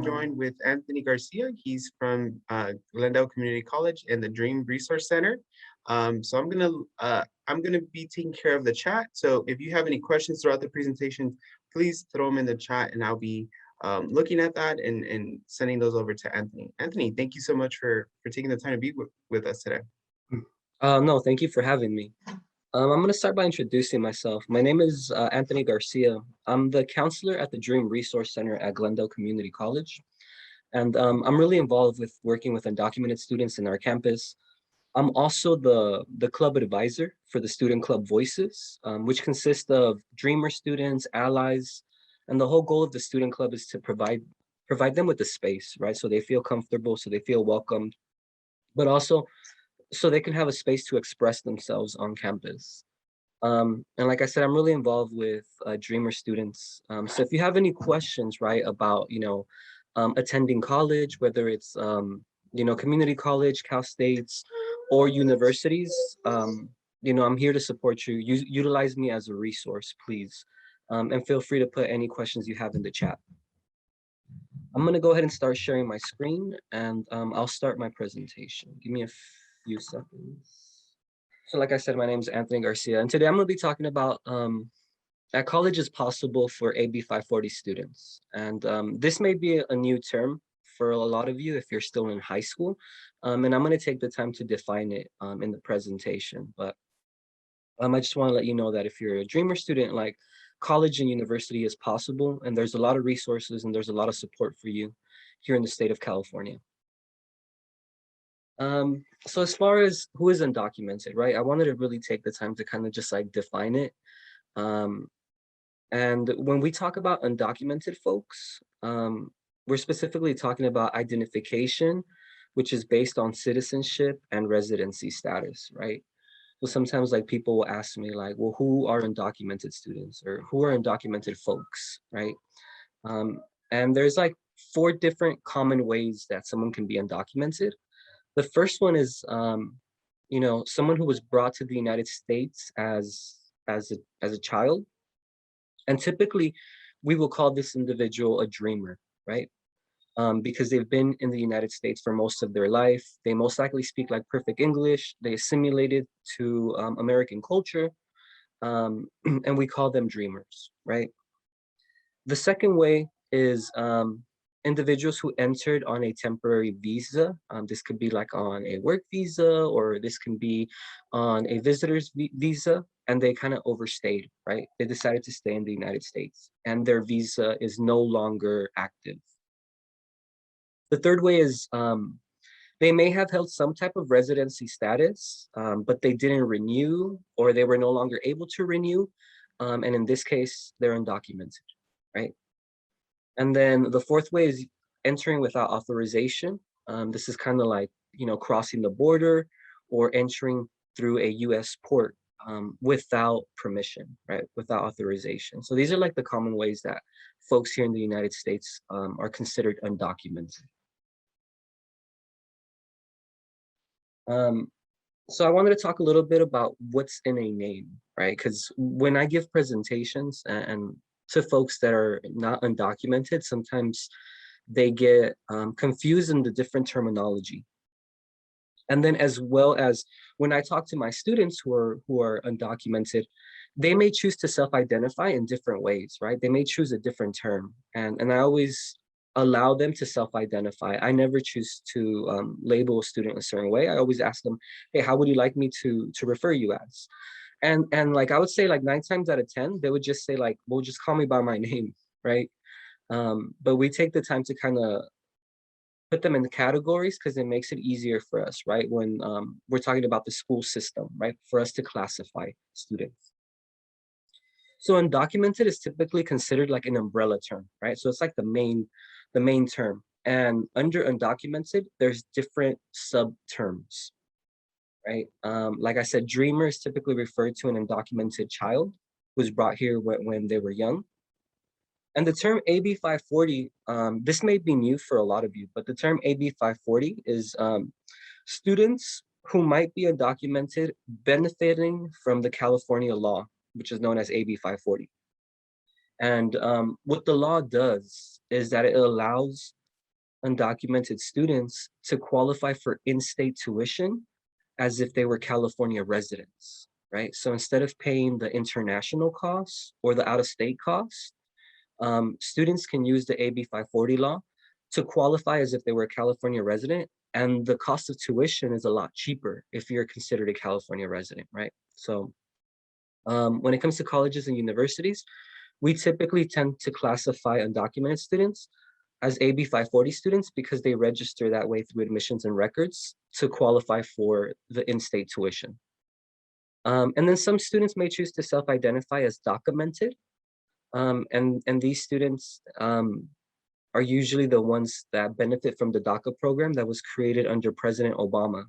joined with Anthony Garcia. He's from Glendale Community College and the Dream Resource Center. So I'm gonna be taking care of the chat. So if you have any questions throughout the presentation, please throw them in the chat, and I'll be looking at that and sending those over to Anthony. Anthony, thank you so much for taking the time to be with us today. No, thank you for having me. I'm going to start by introducing myself. My name is Anthony Garcia. I'm the counselor at the Dream Resource Center at Glendale Community College. And I'm really involved with working with undocumented students in our campus. I'm also the club advisor for the Student Club Voices, which consists of Dreamer students, allies, and the whole goal of the Student Club is to provide them with the space, right? So they feel comfortable, so they feel welcomed, but also so they can have a space to express themselves on campus. And like I said, I'm really involved with Dreamer students. So if you have any questions, right, about, attending college, whether it's, community college, Cal States, or universities, I'm here to support you. Utilize me as a resource, please. And feel free to put any questions you have in the chat. I'm gonna go ahead and start sharing my screen, and I'll start my presentation. Give me a few seconds. So like I said, my name is Anthony Garcia, and today I'm going to be talking about at college is possible for AB 540 students. And this may be a new term for a lot of you if you're still in high school. And I'm going to take the time to define it in the presentation. But I just want to let you know that if you're a Dreamer student, like college and university is possible, and there's a lot of resources and there's a lot of support for you here in the state of California. So as far as who is undocumented, right? I wanted to really take the time to kind of just like define it. And when we talk about undocumented folks, we're specifically talking about identification, which is based on citizenship and residency status, right? So sometimes like people will ask me like, well, who are undocumented students or who are undocumented folks, right? And there's like 4 different common ways that someone can be undocumented. The first one is, someone who was brought to the United States as a child. And typically, we will call this individual a dreamer, right? Because they've been in the United States for most of their life. They most likely speak like perfect English. They assimilated to American culture, and we call them dreamers, right? The second way is individuals who entered on a temporary visa. This could be like on a work visa, or this can be on a visitor's visa, and they kind of overstayed, right? They decided to stay in the United States and their visa is no longer active. The third way is they may have held some type of residency status, but they didn't renew, or they were no longer able to renew. And in this case, they're undocumented, right? And then the fourth way is entering without authorization. This is kind of like, crossing the border or entering through a US port without permission, right? Without authorization. So these are like the common ways that folks here in the United States are considered undocumented. So I wanted to talk a little bit about what's in a name, right? Because when I give presentations and to folks that are not undocumented, sometimes they get confused in the different terminology. And then as well as when I talk to my students who are undocumented, they may choose to self-identify in different ways, right? They may choose a different term. And I always allow them to self-identify. I never choose to label a student a certain way. I always ask them, hey, how would you like me to refer you as? And like I would say like 9 times out of 10, they would just say like, well, just call me by my name, right? But we take the time to kind of put them in the categories because it makes it easier for us, right? When we're talking about the school system, right? For us to classify students. So undocumented is typically considered like an umbrella term, right? So it's like the main term. And under undocumented, there's different sub-terms, right? Like I said, dreamer is typically referred to an undocumented child who was brought here when they were young. And the term AB 540, this may be new for a lot of you, but the term AB 540 is students who might be undocumented benefiting from the California law, which is known as AB 540. And what the law does is that it allows undocumented students to qualify for in-state tuition as if they were California residents, right? So instead of paying the international costs or the out-of-state costs, students can use the AB 540 law to qualify as if they were a California resident, and the cost of tuition is a lot cheaper if you're considered a California resident, right? So when it comes to colleges and universities, we typically tend to classify undocumented students as AB 540 students because they register that way through admissions and records to qualify for the in-state tuition. And then some students may choose to self-identify as documented, and these students are usually the ones that benefit from the DACA program that was created under President Obama,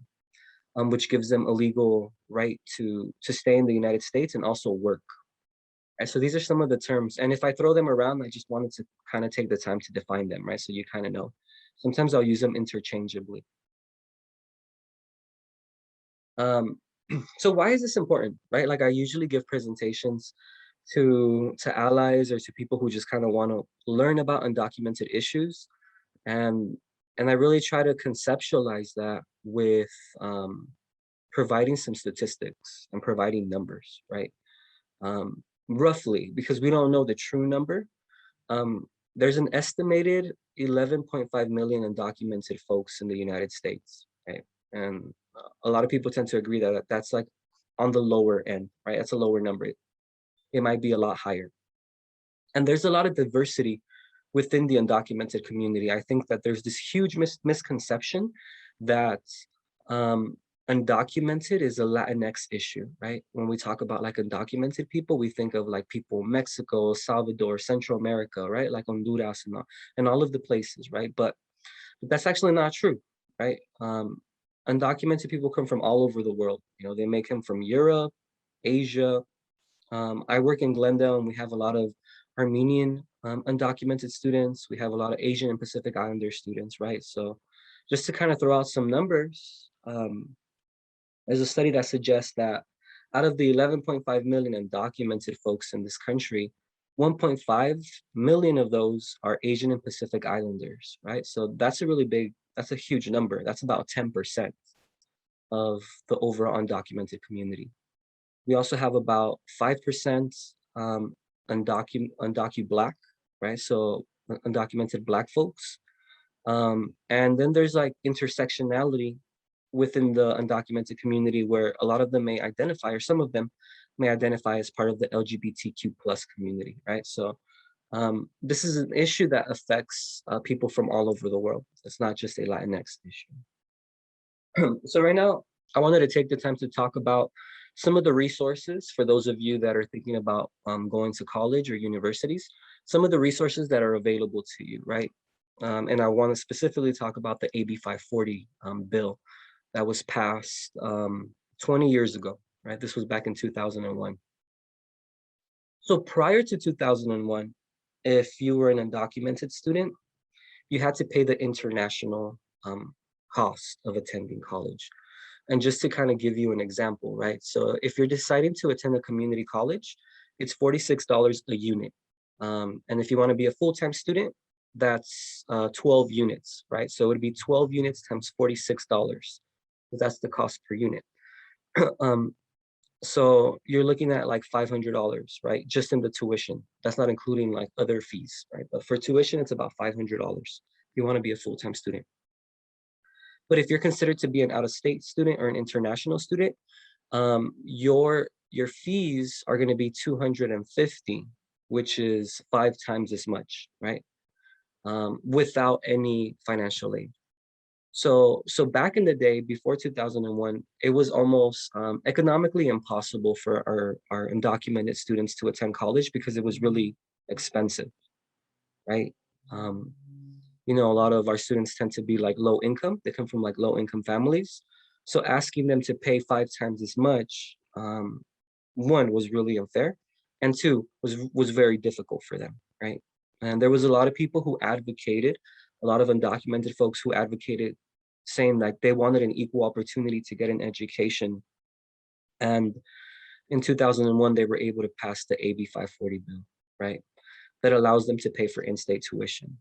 which gives them a legal right to stay in the United States and also work. Right, so these are some of the terms. And if I throw them around, I just wanted to kind of take the time to define them, right? So you kind of know. Sometimes I'll use them interchangeably. So why is this important, right? Like I usually give presentations to allies or to people who just kind of want to learn about undocumented issues. And I really try to conceptualize that with providing some statistics and providing numbers, right? Roughly, because we don't know the true number. There's an estimated 11.5 million undocumented folks in the United States, right? And a lot of people tend to agree that that's like on the lower end, right? That's a lower number. It might be a lot higher. And there's a lot of diversity within the undocumented community. I think that there's this huge misconception that undocumented is a Latinx issue, right? When we talk about like undocumented people, we think of like people in Mexico, Salvador, Central America, right? Like Honduras and all of the places, right? But that's actually not true, right? Undocumented people come from all over the world. You know, they may come from Europe, Asia. I work in Glendale and we have a lot of Armenian undocumented students. We have a lot of Asian and Pacific Islander students, right? So just to kind of throw out some numbers, there's a study that suggests that out of the 11.5 million undocumented folks in this country, 1.5 million of those are Asian and Pacific Islanders, right? So that's a huge number. That's about 10% of the overall undocumented community. We also have about 5% undocumented Black, right? So undocumented Black folks. And then there's like intersectionality within the undocumented community where a lot of them may identify, or some of them may identify as part of the LGBTQ plus community, right? So this is an issue that affects people from all over the world. It's not just a Latinx issue. So right now, I wanted to take the time to talk about some of the resources for those of you that are thinking about going to college or universities, some of the resources that are available to you, right? And I want to specifically talk about the AB 540 bill that was passed 20 years ago, right? This was back in 2001. So prior to 2001, if you were an undocumented student, you had to pay the international cost of attending college. And just to kind of give you an example, right? So if you're deciding to attend a community college, it's $46 a unit. And if you want to be a full-time student, that's 12 units, right? So it would be 12 units times $46. That's the cost per unit. So you're looking at like $500, right? Just in the tuition. That's not including like other fees, right? But for tuition, it's about $500 if you want to be a full-time student. But if you're considered to be an out-of-state student or an international student, your fees are going to be $250, which is 5 times as much, right? Without any financial aid. So back in the day, before 2001, it was almost economically impossible for our undocumented students to attend college because it was really expensive, right? You know, a lot of our students tend to be like low income. They come from like low income families. So asking them to pay 5 times as much, one, was really unfair, and two, was very difficult for them, right? And there was a lot of people who advocated, a lot of undocumented folks who advocated saying like they wanted an equal opportunity to get an education. And in 2001, they were able to pass the AB 540 bill, right? That allows them to pay for in-state tuition.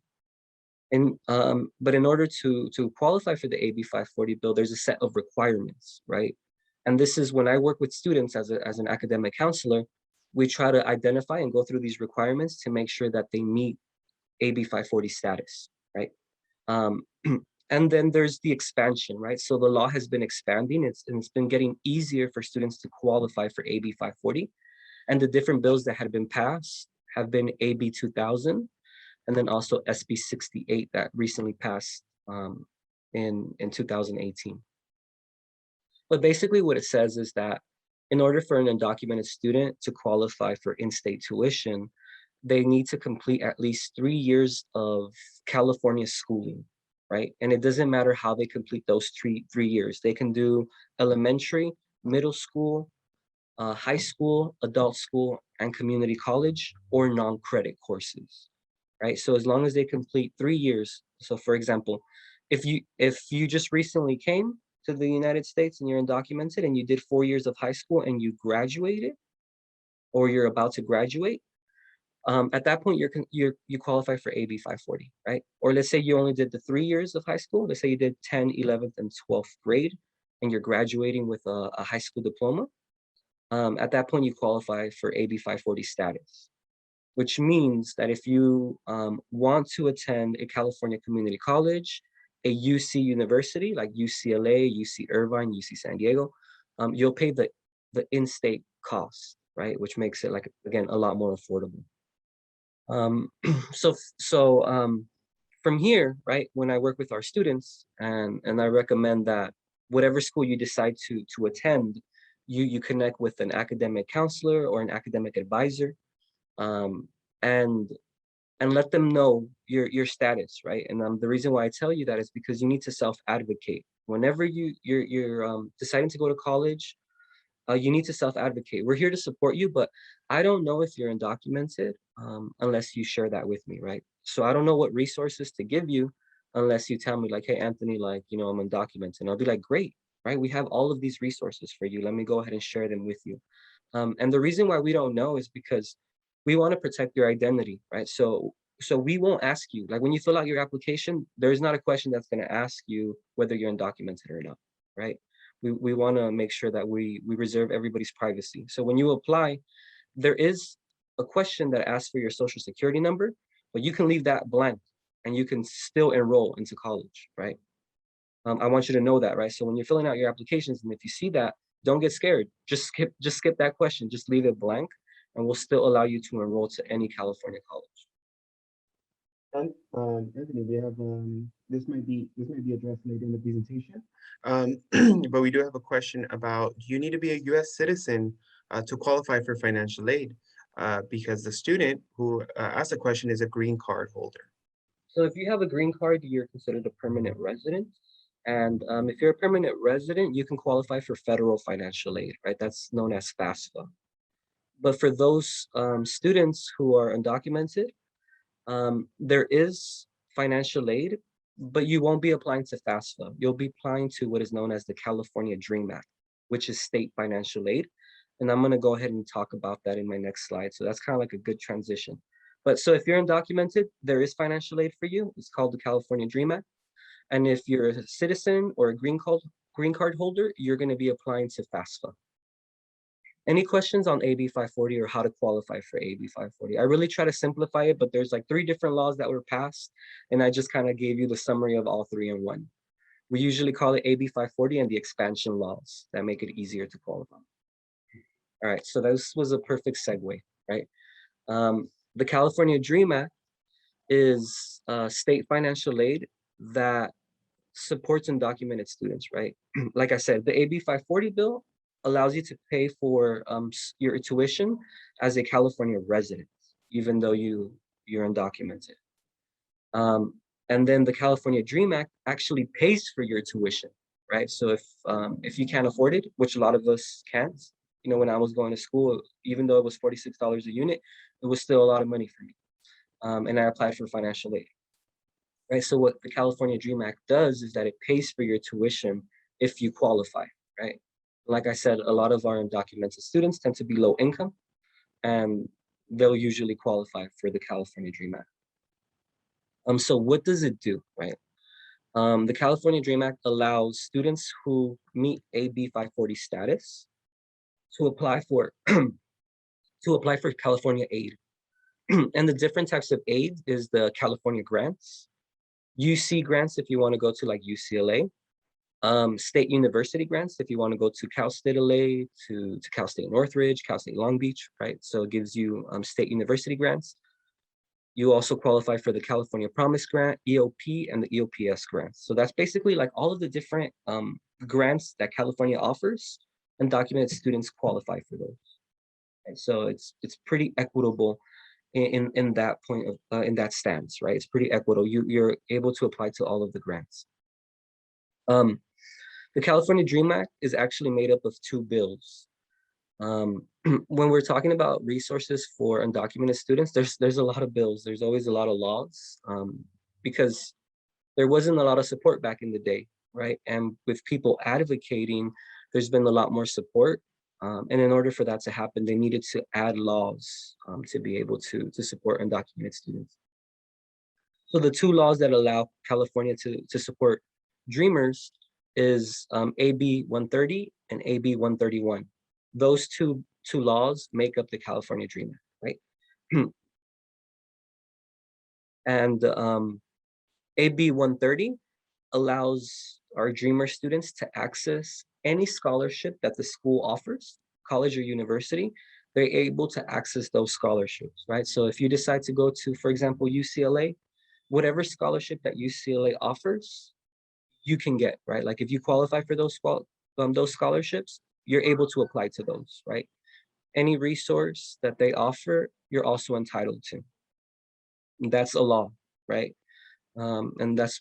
But in order to qualify for the AB 540 bill, there's a set of requirements, right? And this is when I work with students as an academic counselor, we try to identify and go through these requirements to make sure that they meet AB 540 status, right? Um, and then there's the expansion, right? So the law has been expanding. It's been getting easier for students to qualify for AB 540. And the different bills that had been passed have been AB 2000, and then also SB 68 that recently passed in 2018. But basically what it says is that in order for an undocumented student to qualify for in-state tuition, they need to complete at least 3 years of California schooling, right? And it doesn't matter how they complete those three years. They can do elementary, middle school, high school, adult school, and community college, or non-credit courses, right? So as long as they complete 3 years. So for example, if you just recently came to the United States and you're undocumented and you did 4 years of high school and you graduated, or you're about to graduate, at that point you qualify for AB 540, right? Or let's say you only did the 3 years of high school. Let's say you did 10, 11th, and 12th grade, and you're graduating with a high school diploma. At that point, you qualify for AB 540 status, which means that if you want to attend a California community college, a UC university like UCLA, UC Irvine, UC San Diego, you'll pay the in-state cost, right? Which makes it, like, again, a lot more affordable. So from here, right, when I work with our students, and I recommend that whatever school you decide to attend, you connect with an academic counselor or an academic advisor, and let them know your status, right? And the reason why I tell you that is because you need to self-advocate. Whenever you're deciding to go to college, you need to self-advocate. We're here to support you, but I don't know if you're undocumented unless you share that with me, right? So I don't know what resources to give you unless you tell me, like, hey, Anthony, like, I'm undocumented. And I'll be like, great, right? We have all of these resources for you. Let me go ahead and share them with you. And the reason why we don't know is because we want to protect your identity, right? So we won't ask you, like, when you fill out your application, there's not a question that's going to ask you whether you're undocumented or not, right? We want to make sure that we reserve everybody's privacy. So when you apply, there is a question that asks for your social security number, but you can leave that blank and you can still enroll into college, right? I want you to know that, right? So when you're filling out your applications, and if you see that, don't get scared. Just skip that question. Just leave it blank, and we'll still allow you to enroll to any California college. And Anthony, we have this might be addressed later in the presentation, but we do have a question about: do you need to be a U.S. citizen to qualify for financial aid? Because the student who asked the question is a green card holder. So if you have a green card, you're considered a permanent resident. And if you're a permanent resident, you can qualify for federal financial aid, right? That's known as FAFSA. But for those students who are undocumented, there is financial aid, but you won't be applying to FAFSA. You'll be applying to what is known as the California Dream Act, which is state financial aid. And I'm going to go ahead and talk about that in my next slide. So that's kind of like a good transition. But so if you're undocumented, there is financial aid for you. It's called the California Dream Act. And if you're a citizen or a green card holder, you're going to be applying to FAFSA. Any questions on AB 540 or how to qualify for AB 540? I really try to simplify it, but there's like 3 different laws that were passed, and I just kind of gave you the summary of all 3 in one. We usually call it AB 540 and the expansion laws that make it easier to qualify. All right, so this was a perfect segue, right? The California Dream Act is state financial aid that supports undocumented students, right? Like I said, the AB 540 bill allows you to pay for your tuition as a California resident, even though you're undocumented. And then the California Dream Act actually pays for your tuition, right? So if you can't afford it, which a lot of us can't, when I was going to school, even though it was $46 a unit, it was still a lot of money for me. And I applied for financial aid. Right, so what the California Dream Act does is that it pays for your tuition if you qualify, right? Like I said, a lot of our undocumented students tend to be low income, and they'll usually qualify for the California Dream Act. So what does it do, right? The California Dream Act allows students who meet AB 540 status to apply for California aid. And the different types of aid is the California grants, UC grants if you want to go to like UCLA, state university grants if you want to go to Cal State LA, to Cal State Northridge, Cal State Long Beach, right? So it gives you state university grants. You also qualify for the California Promise Grant, EOP, and the EOPS grants. So that's basically like all of the different grants that California offers, and undocumented students qualify for those. And so it's pretty equitable in that point of in that stance, right? It's pretty equitable. You're able to apply to all of the grants. The California Dream Act is actually made up of two bills. When we're talking about resources for undocumented students, there's a lot of bills. There's always a lot of laws because there wasn't a lot of support back in the day, right? And with people advocating, there's been a lot more support. And in order for that to happen, they needed to add laws to be able to support undocumented students. So the two laws that allow California to support Dreamers is AB 130 and AB 131. Those two laws make up the California Dream Act, right? And AB 130 allows our Dreamer students to access any scholarship that the school offers, college or university. They're able to access those scholarships, right? So if you decide to go to, for example, UCLA, whatever scholarship that UCLA offers, you can get, right? Like if you qualify for those scholarships, you're able to apply to those, right? Any resource that they offer, you're also entitled to. And that's a law, right? And that's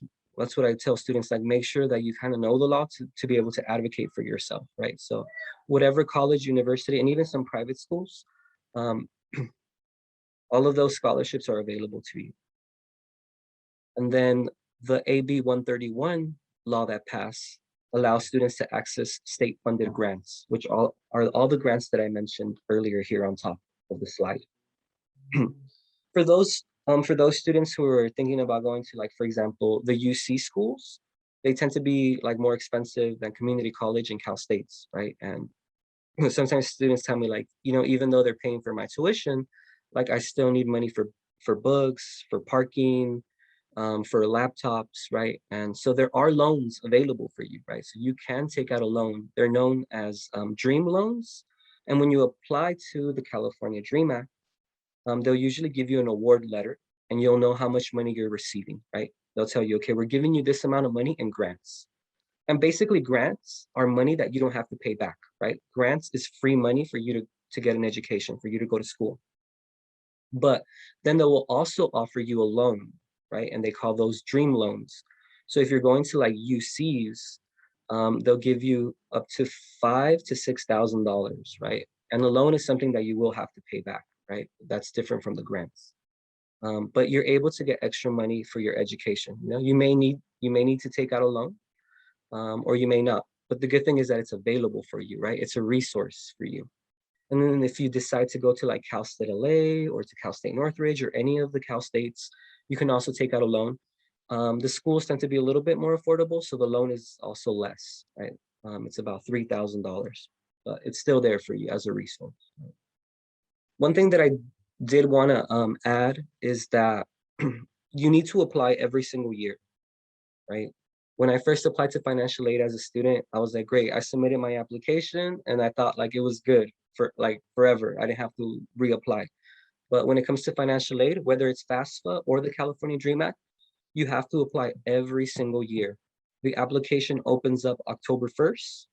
what I tell students, like make sure that you kind of know the law to be able to advocate for yourself, right? So whatever college, university, and even some private schools, all of those scholarships are available to you. And then the AB 131 law that passed allows students to access state-funded grants, which are all the grants that I mentioned earlier here on top of the slide. For those students who are thinking about going to, like, for example, the UC schools, they tend to be like more expensive than community college and Cal States, right? And sometimes students tell me, like, you know, even though they're paying for my tuition, like I still need money for books, for parking, for laptops, right? And so there are loans available for you, right? So you can take out a loan. They're known as dream loans. And when you apply to the California Dream Act, they'll usually give you an award letter and you'll know how much money you're receiving, right? They'll tell you, okay, we're giving you this amount of money in grants. And basically grants are money that you don't have to pay back, right? Grants is free money for you to get an education, for you to go to school. But then they will also offer you a loan, right? And they call those dream loans. So if you're going to like UCs, they'll give you up to $5,000 to $6,000, right? And the loan is something that you will have to pay back, right? That's different from the grants. But you're able to get extra money for your education. You know, you may need to take out a loan, or you may not. But the good thing is that it's available for you, right? It's a resource for you. And then if you decide to go to like Cal State LA or to Cal State Northridge or any of the Cal States, you can also take out a loan. The schools tend to be a little bit more affordable, so the loan is also less, right? It's about $3,000, but it's still there for you as a resource. Right? One thing that I did want to add is that you need to apply every single year, right? When I first applied to financial aid as a student, I was like, great, I submitted my application and I thought like it was good for like forever. I didn't have to reapply. But when it comes to financial aid, whether it's FAFSA or the California Dream Act, you have to apply every single year. The application opens up October 1st,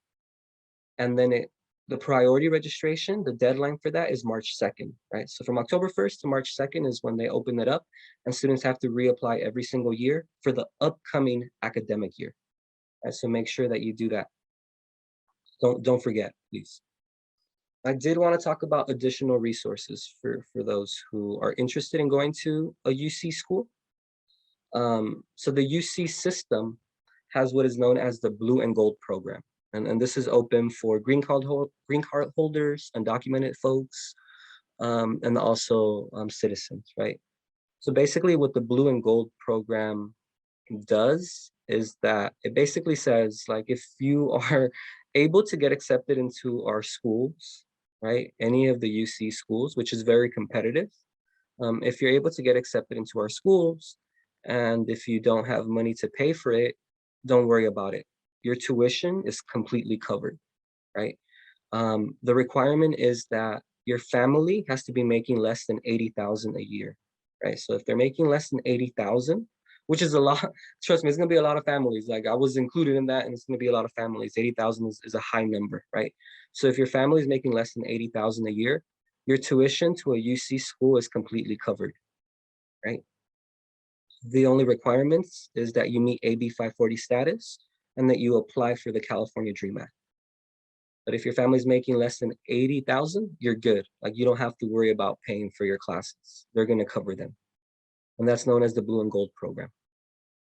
and then the priority registration, the deadline for that is March 2nd, right? So from October 1st to March 2nd is when they open it up, and students have to reapply every single year for the upcoming academic year. Right? So make sure that you do that. Don't forget, please. I did want to talk about additional resources for those who are interested in going to a UC school. So the UC system has what is known as the Blue and Gold program. And this is open for green card holders, undocumented folks, and also citizens, right? So basically what the Blue and Gold program does is that it basically says, like, if you are able to get accepted into our schools, right, any of the UC schools, which is very competitive, if you're able to get accepted into our schools, and if you don't have money to pay for it, don't worry about it. Your tuition is completely covered, right? The requirement is that your family has to be making less than 80,000 a year, right? So if they're making less than 80,000, which is a lot, trust me, it's gonna be a lot of families. Like, I was included in that, and it's gonna be a lot of families. 80,000 is a high number, right? So if your family is making less than 80,000 a year, your tuition to a UC school is completely covered, right? The only requirements is that you meet AB 540 status and that you apply for the California Dream Act. But if your family's making less than 80,000, you're good. Like, you don't have to worry about paying for your classes. They're gonna cover them. And that's known as the Blue and Gold program.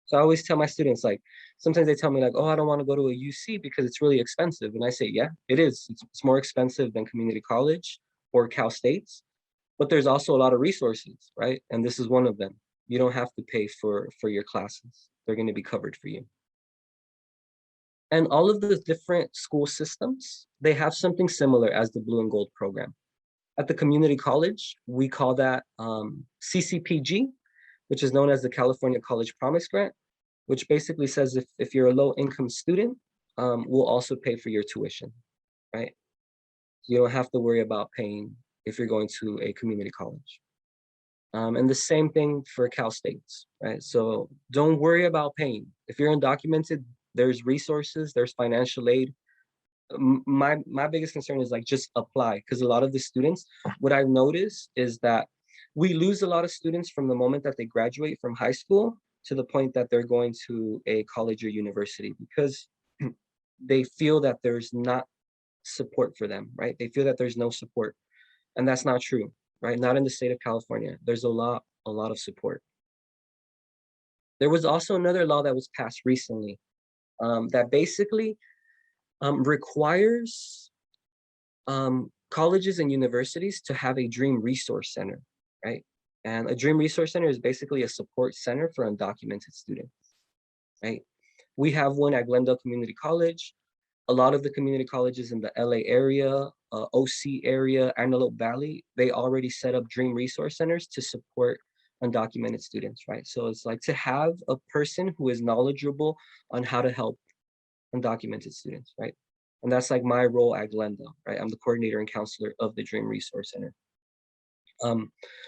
So I always tell my students, like, sometimes they tell me like, oh, I don't want to go to a UC because it's really expensive. And I say, yeah, it is. It's more expensive than community college or Cal State's, but there's also a lot of resources, right? And this is one of them. You don't have to pay for your classes. They're going to be covered for you. And all of the different school systems, they have something similar as the Blue and Gold program. At the community college, we call that CCPG, which is known as the California College Promise Grant, which basically says if you're a low income student, we'll also pay for your tuition, right? You don't have to worry about paying if you're going to a community college. And the same thing for Cal States, right? So don't worry about paying. If you're undocumented, there's resources, there's financial aid. My biggest concern is, like, just apply, because a lot of the students, what I've noticed is that we lose a lot of students from the moment that they graduate from high school to the point that they're going to a college or university, because they feel that there's not support for them, right? They feel that there's no support, and that's not true, right? Not in the state of California. There's a lot of support. There was also another law that was passed recently that basically requires colleges and universities to have a Dream Resource Center, right? And a Dream Resource Center is basically a support center for undocumented students, right? We have one at Glendale Community College. A lot of the community colleges in the LA area, OC area, Antelope Valley, they already set up Dream Resource Centers to support undocumented students, right? So it's like to have a person who is knowledgeable on how to help undocumented students, right? And that's like my role at Glendale, right? I'm the coordinator and counselor of the Dream Resource Center.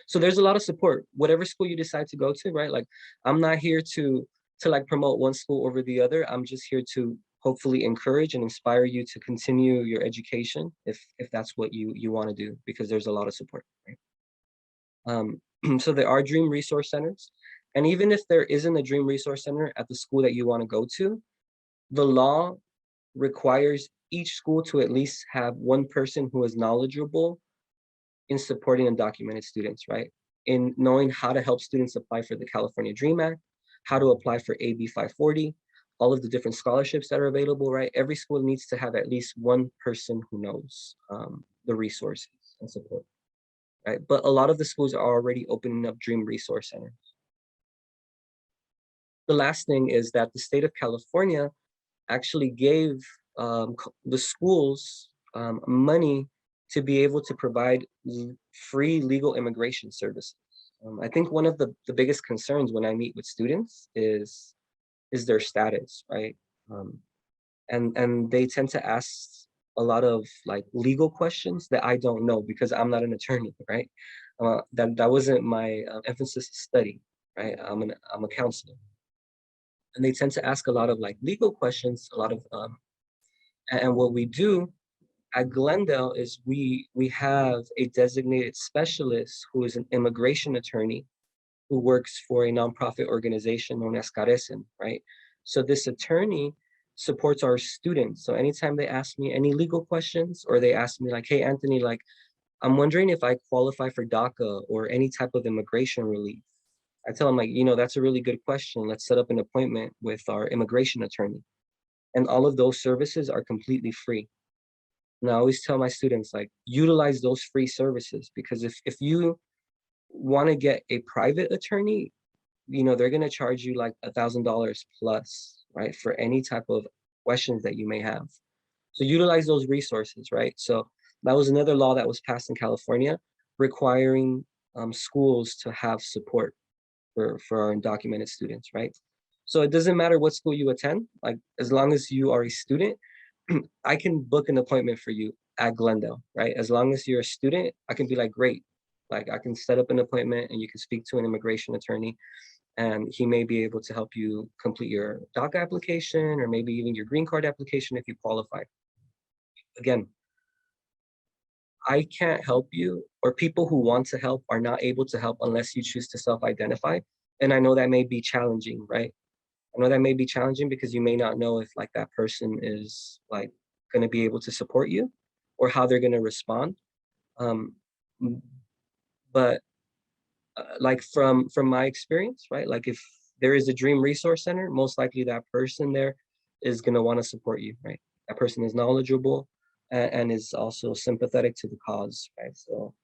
So there's a lot of support, whatever school you decide to go to, right? Like, I'm not here to like promote one school over the other. I'm just here to hopefully encourage and inspire you to continue your education if that's what you want to do, because there's a lot of support, right? So there are Dream Resource Centers. And even if there isn't a Dream Resource Center at the school that you want to go to, the law requires each school to at least have one person who is knowledgeable in supporting undocumented students, right? In knowing how to help students apply for the California Dream Act, how to apply for AB 540, all of the different scholarships that are available, right? Every school needs to have at least one person who knows the resources and support, right? But a lot of the schools are already opening up Dream Resource Centers. The last thing is that the state of California actually gave the schools money to be able to provide free legal immigration services. I think one of the biggest concerns when I meet with students is their status, right? And they tend to ask a lot of like legal questions that I don't know because I'm not an attorney, right? That wasn't my emphasis study, right? I'm a counselor. And they tend to ask a lot of like legal questions, a lot of, and what we do at Glendale is we have a designated specialist who is an immigration attorney who works for a nonprofit organization known as Carecen, right? So this attorney supports our students. So anytime they ask me any legal questions, or they ask me like, hey, Anthony, like, I'm wondering if I qualify for DACA or any type of immigration relief. I tell them, like, that's a really good question. Let's set up an appointment with our immigration attorney. And all of those services are completely free. And I always tell my students, like, utilize those free services, because if you want to get a private attorney, they're going to charge you like $1,000 plus, right, for any type of questions that you may have. So utilize those resources, right? So that was another law that was passed in California, requiring schools to have support for our undocumented students, right? So it doesn't matter what school you attend, like as long as you are a student, I can book an appointment for you at Glendale, right? As long as you're a student, I can be like, great. Like I can set up an appointment and you can speak to an immigration attorney and he may be able to help you complete your DACA application or maybe even your green card application if you qualify. Again, I can't help you, or people who want to help are not able to help unless you choose to self-identify. And I know that may be challenging, right? I know that may be challenging because you may not know if like that person is like going to be able to support you or how they're going to respond. Um, m- but like from my experience, right? Like if there is a Dream Resource Center, most likely that person there is going to want to support you, right? That person is knowledgeable and is also sympathetic to the cause, right? So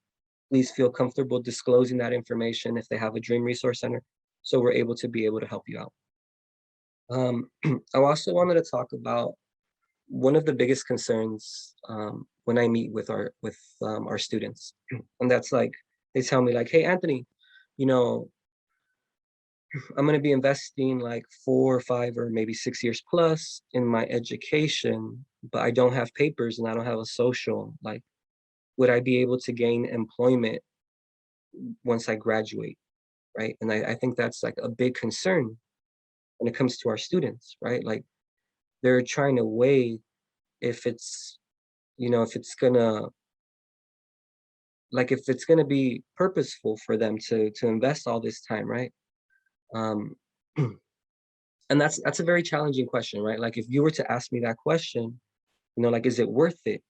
please feel comfortable disclosing that information if they have a Dream Resource Center, so we're able to help you out. I also wanted to talk about one of the biggest concerns when I meet with our students, and that's like they tell me like, "Hey, Anthony, you know, I'm going to be investing like 4 or 5 or maybe 6 years plus in my education, but I don't have papers and I don't have a social. Like, would I be able to gain employment once I graduate?" Right? And I think that's like a big concern when it comes to our students, right? Like they're trying to weigh if it's, if it's gonna if it's gonna be purposeful for them to invest all this time, right? Um, and that's a very challenging question, right? Like if you were to ask me that question, like is it worth it,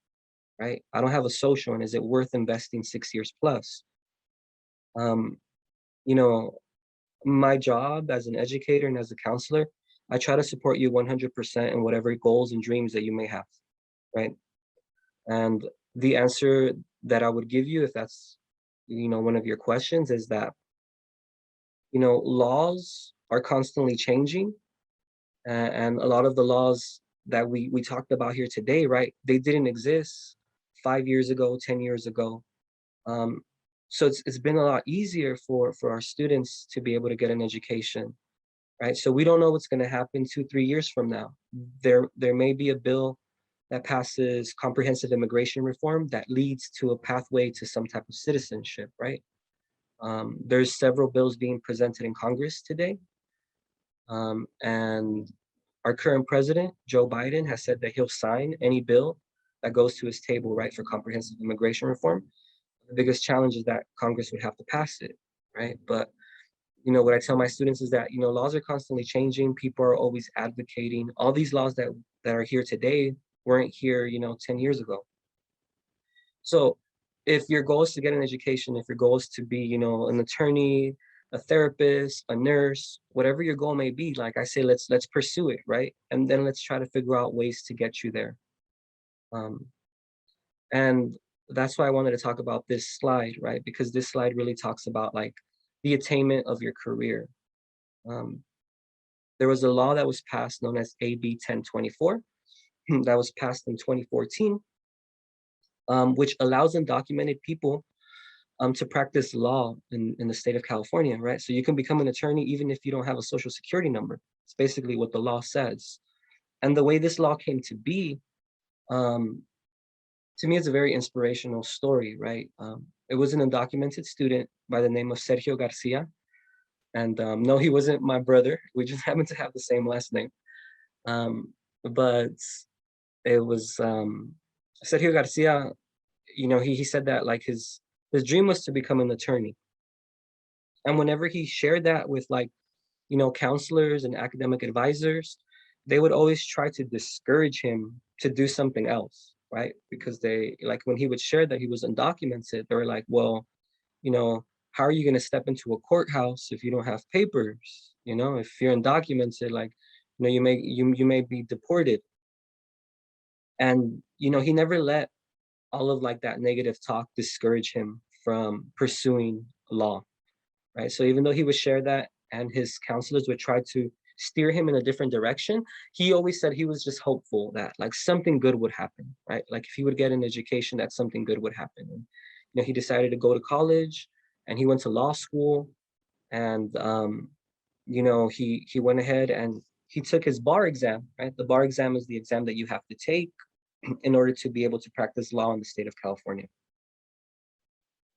right? I don't have a social, and is it worth investing 6 years plus? Um, you know, my job as an educator and as a counselor, I try to support you 100% in whatever goals and dreams that you may have, right? And the answer that I would give you, if that's, one of your questions, is that, laws are constantly changing. And a lot of the laws that we talked about here today, right, they didn't exist 5 years ago, 10 years ago. Um, so it's been a lot easier for our students to be able to get an education, right? So we don't know what's going to happen 2, 3 years from now. There may be a bill that passes comprehensive immigration reform that leads to a pathway to some type of citizenship, right? There's several bills being presented in Congress today. And our current president, Joe Biden, has said that he'll sign any bill that goes to his table, right, for comprehensive immigration reform. The biggest challenge is that Congress would have to pass it, right? But what I tell my students is that laws are constantly changing. People are always advocating. All these laws that are here today weren't here 10 years ago. So if your goal is to get an education, if your goal is to be an attorney, a therapist, a nurse, whatever your goal may be, like I say, let's pursue it, right? And then let's try to figure out ways to get you there. um, and that's why I wanted to talk about this slide, right? Because this slide really talks about like the attainment of your career. um, There was a law that was passed known as AB 1024 that was passed in 2014, which allows undocumented people to practice law in the state of California, right? So you can become an attorney even if you don't have a social security number. It's basically what the law says. And the way this law came to be, um, to me, it's a very inspirational story, right? It was an undocumented student by the name of Sergio Garcia. And no, he wasn't my brother. We just happened to have the same last name. But it was Sergio Garcia. He said that like his dream was to become an attorney. And whenever he shared that with like counselors and academic advisors, they would always try to discourage him to do something else, right? Because they like when he would share that he was undocumented, they were like, well, how are you going to step into a courthouse if you don't have papers? If you're undocumented, like, you may be deported. And he never let all of like that negative talk discourage him from pursuing law, right? So even though he would share that and his counselors would try to steer him in a different direction, he always said he was just hopeful that like something good would happen, right? Like if he would get an education, that something good would happen. And he decided to go to college, and he went to law school, and he went ahead and he took his bar exam, right? The bar exam is the exam that you have to take in order to be able to practice law in the state of California.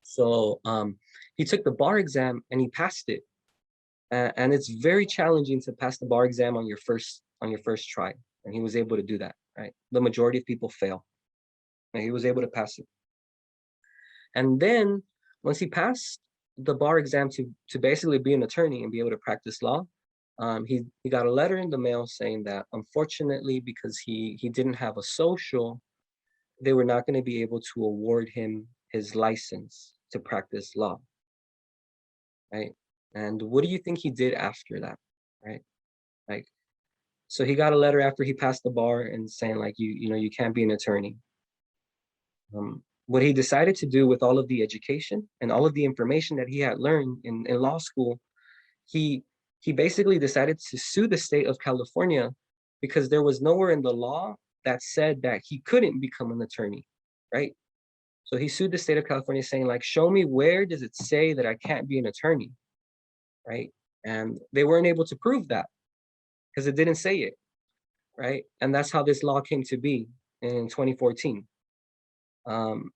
So he took the bar exam and he passed it. And it's very challenging to pass the bar exam on your first try. And he was able to do that, right? The majority of people fail. And he was able to pass it. And then once he passed the bar exam to basically be an attorney and be able to practice law, he got a letter in the mail saying that unfortunately, because he didn't have a social, they were not going to be able to award him his license to practice law, right? And what do you think he did after that, right? Like, so he got a letter after he passed the bar and saying like, you can't be an attorney. What he decided to do with all of the education and all of the information that he had learned in law school, he basically decided to sue the state of California because there was nowhere in the law that said that he couldn't become an attorney, right? So he sued the state of California saying like, show me where does it say that I can't be an attorney, right? And they weren't able to prove that because it didn't say it, right? And that's how this law came to be in 2014.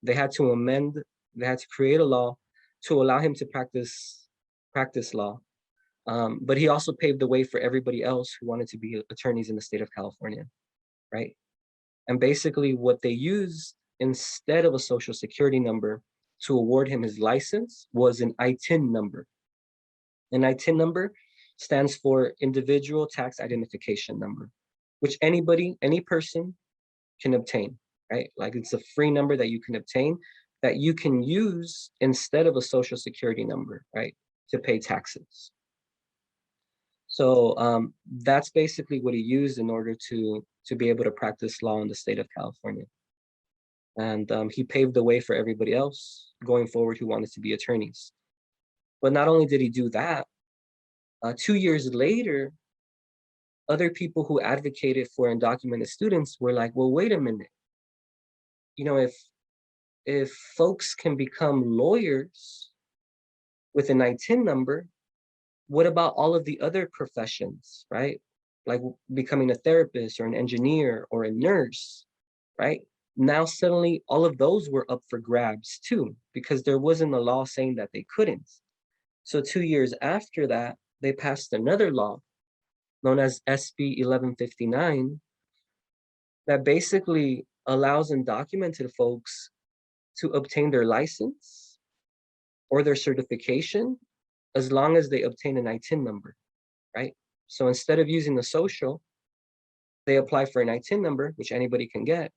They had to create a law to allow him to practice law. But he also paved the way for everybody else who wanted to be attorneys in the state of California, right? And basically what they used instead of a social security number to award him his license was an ITIN number. An ITIN number stands for Individual Tax Identification Number, which any person can obtain, right? Like it's a free number that you can obtain that you can use instead of a social security number, right? To pay taxes. So that's basically what he used in order to be able to practice law in the state of California. And he paved the way for everybody else going forward who wanted to be attorneys. But not only did he do that, 2 years later, other people who advocated for undocumented students were like, well, wait a minute. If folks can become lawyers with an ITIN number, what about all of the other professions, right? Like becoming a therapist or an engineer or a nurse, right? Now suddenly all of those were up for grabs too, because there wasn't a law saying that they couldn't. So 2 years after that, they passed another law known as SB 1159 that basically allows undocumented folks to obtain their license or their certification as long as they obtain an ITIN number, right? So instead of using the social, they apply for an ITIN number, which anybody can get,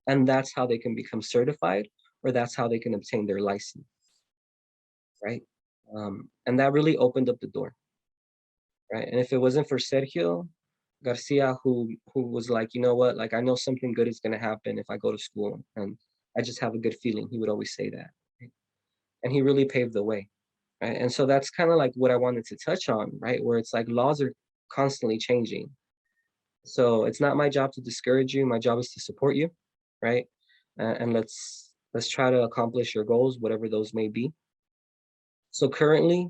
and that's how they can become certified, or that's how they can obtain their license, right? And that really opened up the door, right? And if it wasn't for Sergio Garcia, who was like, you know what, like I know something good is gonna happen if I go to school, and I just have a good feeling. He would always say that, right? And he really paved the way, right? And so that's kind of like what I wanted to touch on, right? Where it's like laws are constantly changing. So it's not my job to discourage you. My job is to support you, right? And let's try to accomplish your goals, whatever those may be. So currently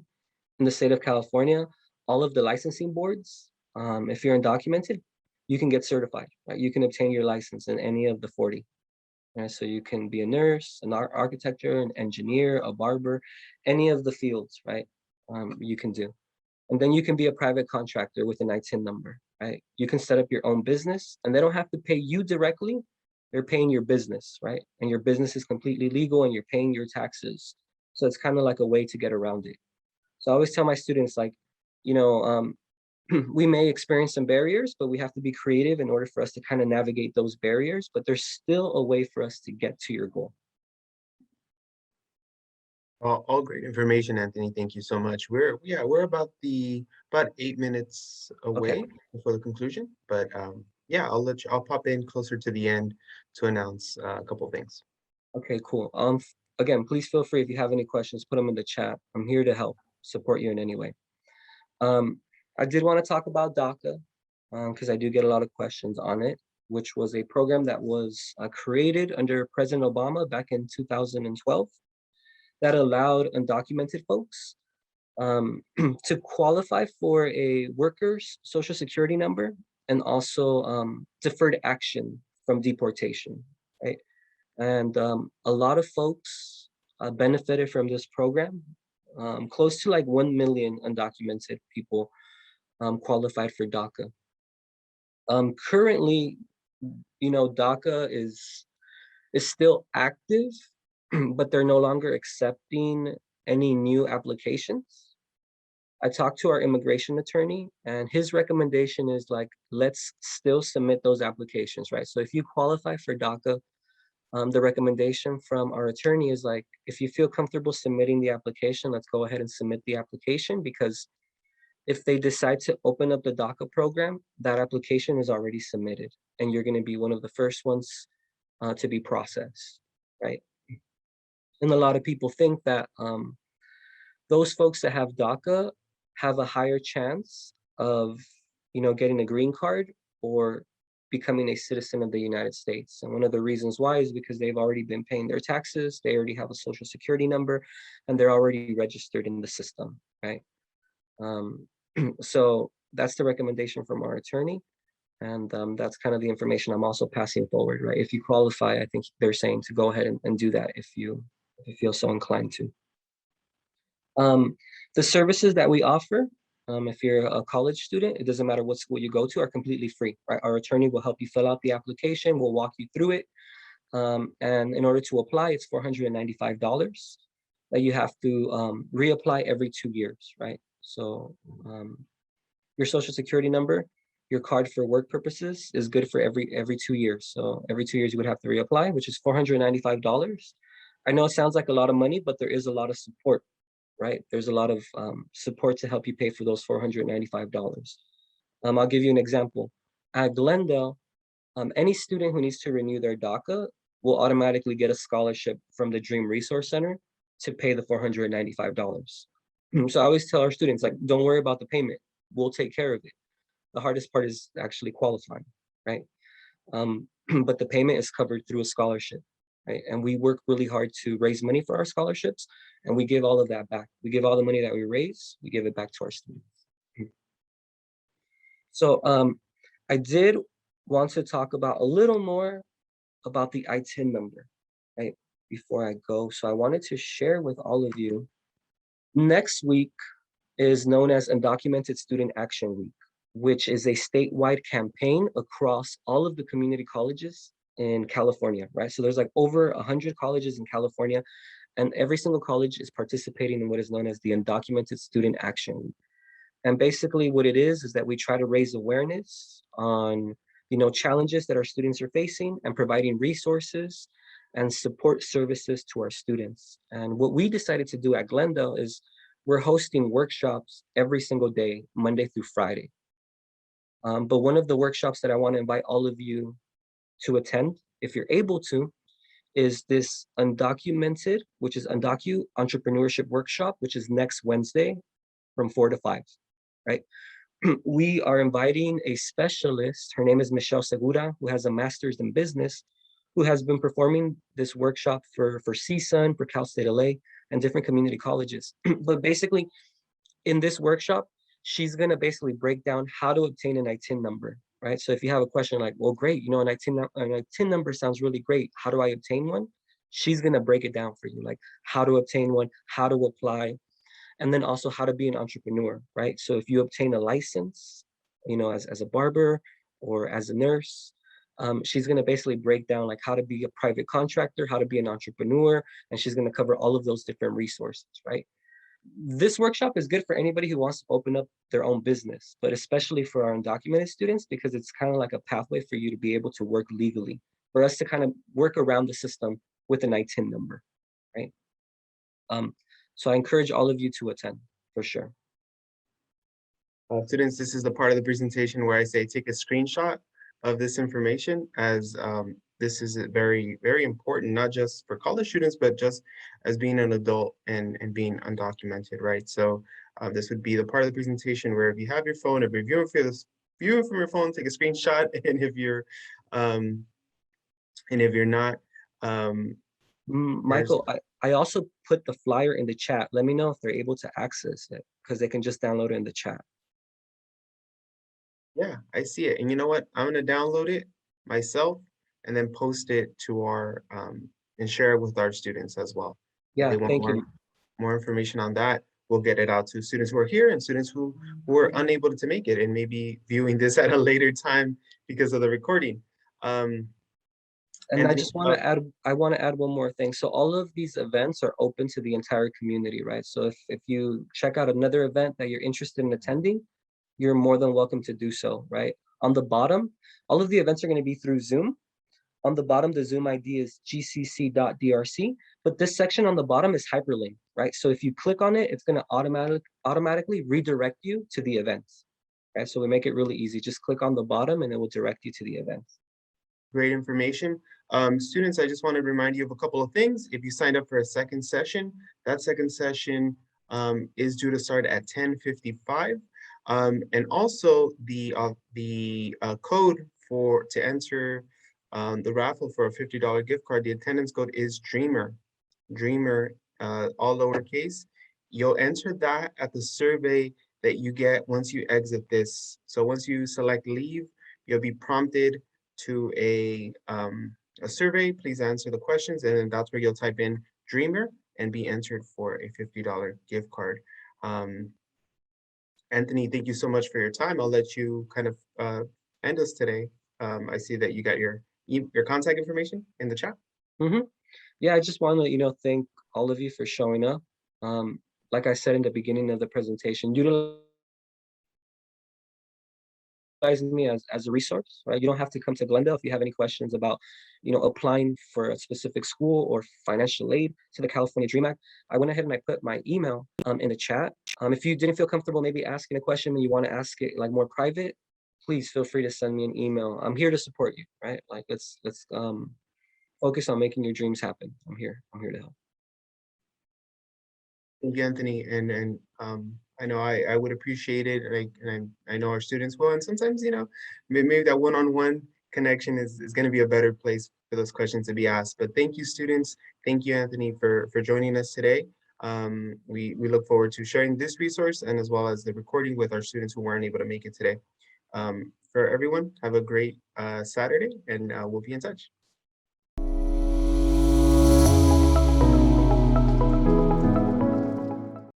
in the state of California, all of the licensing boards, if you're undocumented, you can get certified, right? You can obtain your license in any of the 40. Right? So you can be a nurse, an architecture, an engineer, a barber, any of the fields, right? You can do. And then you can be a private contractor with an ITIN number, right? You can set up your own business and they don't have to pay you directly. They're paying your business, right? And your business is completely legal and you're paying your taxes. So it's kind of like a way to get around it. So I always tell my students like, you know, we may experience some barriers, but we have to be creative in order for us to kind of navigate those barriers, but there's still a way for us to get to your goal. All great information, Anthony. Thank you so much. We're about 8 minutes Okay. away before the conclusion, but yeah, I'll pop in closer to the end to announce a couple things. Okay, cool. again, please feel free if you have any questions, put them in the chat. I'm here to help support you in any way. I did want to talk about DACA because I do get a lot of questions on it, which was a program that was created under President Obama back in 2012 that allowed undocumented folks to qualify for a worker's social security number and also deferred action from deportation, right? And a lot of folks benefited from this program. Close to like 1 million undocumented people qualified for DACA. Currently, DACA is still active, but they're no longer accepting any new applications. I talked to our immigration attorney, and his recommendation is like, let's still submit those applications, right? So if you qualify for DACA, the recommendation from our attorney is like, if you feel comfortable submitting the application, let's go ahead and submit the application, because if they decide to open up the DACA program, that application is already submitted, and you're going to be one of the first ones to be processed, right? And a lot of people think that those folks that have DACA have a higher chance of, getting a green card or becoming a citizen of the United States. And one of the reasons why is because they've already been paying their taxes, they already have a social security number, and they're already registered in the system, right? So that's the recommendation from our attorney. And that's kind of the information I'm also passing forward, right? If you qualify, I think they're saying to go ahead and do that if you feel so inclined to. The services that we offer, if you're a college student, it doesn't matter what school you go to, are completely free, right? Our attorney will help you fill out the application, we'll walk you through it. And in order to apply, it's $495 that you have to reapply every 2 years, right? So your social security number, your card for work purposes is good for every 2 years. So every 2 years you would have to reapply, which is $495. I know it sounds like a lot of money, but there is a lot of support, right? There's a lot of support to help you pay for those $495. I'll give you an example. At Glendale, any student who needs to renew their DACA will automatically get a scholarship from the Dream Resource Center to pay the $495. So I always tell our students, like, don't worry about the payment. We'll take care of it. The hardest part is actually qualifying, right? But the payment is covered through a scholarship, right? And we work really hard to raise money for our scholarships, and we give all of that back. We give all the money that we raise, we give it back to our students. So I did want to talk about a little more about the ITIN number, right? Before I go. So I wanted to share with all of you, next week is known as Undocumented Student Action Week, which is a statewide campaign across all of the community colleges in California, right? So there's like over 100 colleges in California, and every single college is participating in what is known as the Undocumented Student Action Week. And basically what it is that we try to raise awareness on, challenges that our students are facing and providing resources and support services to our students. And what we decided to do at Glendale is we're hosting workshops every single day, Monday through Friday. But one of the workshops that I want to invite all of you to attend, if you're able to, is this Undocumented, which is Undocu Entrepreneurship Workshop, which is next Wednesday from 4 to 5, right? We are inviting a specialist. Her name is Michelle Segura, who has a master's in business, who has been performing this workshop for CSUN, for Cal State LA, and different community colleges. But basically, in this workshop, she's going to basically break down how to obtain an ITIN number, right? So if you have a question like, well, great, an ITIN number sounds really great. How do I obtain one? She's going to break it down for you, like how to obtain one, how to apply, and then also how to be an entrepreneur, right? So if you obtain a license, as a barber or as a nurse, she's going to basically break down like how to be a private contractor, how to be an entrepreneur, and she's going to cover all of those different resources, right? This workshop is good for anybody who wants to open up their own business, but especially for our undocumented students, because it's kind of like a pathway for you to be able to work legally, for us to kind of work around the system with an ITIN number, right? So I encourage all of you to attend for sure. Students, this is the part of the presentation where I say take a screenshot of this information, as this is very, very important, not just for college students, but just as being an adult and being undocumented, right? So this would be the part of the presentation where if you have your phone, if you're viewing from your phone, take a screenshot, um, and if you're not, um, there's Michael, I also put the flyer in the chat. Let me know if they're able to access it because they can just download it in the chat. yeah, I see it. And you know what? I'm gonna download it myself and then post it to our and share it with our students as well. If Yeah, they want thank you. more information on that, we'll get it out to students who are here and students who are unable to make it and maybe viewing this at a later time because of the recording. Um, And Anthony, I want to add one more thing. So all of these events are open to the entire community, right? So if you check out another event that you're interested in attending, you're more than welcome to do so, right? On the bottom, all of the events are going to be through Zoom. On the bottom, the Zoom ID is gcc.drc, but this section on the bottom is hyperlinked, right? So if you click on it, it's going to automatically redirect you to the events. Okay, so we make it really easy. Just click on the bottom and it will direct you to the events. great information. Students, I just want to remind you of a couple of things. If you signed up for a second session, that second session is due to start at 10:55. And also the code to enter the raffle for a $50 gift card, the attendance code is Dreamer. Dreamer, all lowercase. You'll enter that at the survey that you get once you exit this. So once you select leave, you'll be prompted to a survey. Please answer the questions, and then that's where you'll type in Dreamer and be entered for a $50 gift card. Um, Anthony, thank you so much for your time. I'll let you kind of end us today. I see that you got your contact information in the chat. Mm-hmm. Yeah, I just want to, thank all of you for showing up. Like I said in the beginning of the presentation, utilize me as a resource, right? You don't have to come to Glendale if you have any questions about, applying for a specific school or financial aid to the California Dream Act. I went ahead and I put my email in the chat. If you didn't feel comfortable maybe asking a question and you want to ask it like more private, please feel free to send me an email. I'm here to support you, right? Like let's focus on making your dreams happen. I'm here to help. Thank you, Anthony. And I know I would appreciate it, and I know our students will. And sometimes, maybe that one-on-one connection is going to be a better place for those questions to be asked. But thank you, students. Thank you, Anthony, for joining us today. We look forward to sharing this resource and as well as the recording with our students who weren't able to make it today. For everyone, have a great Saturday, and we'll be in touch.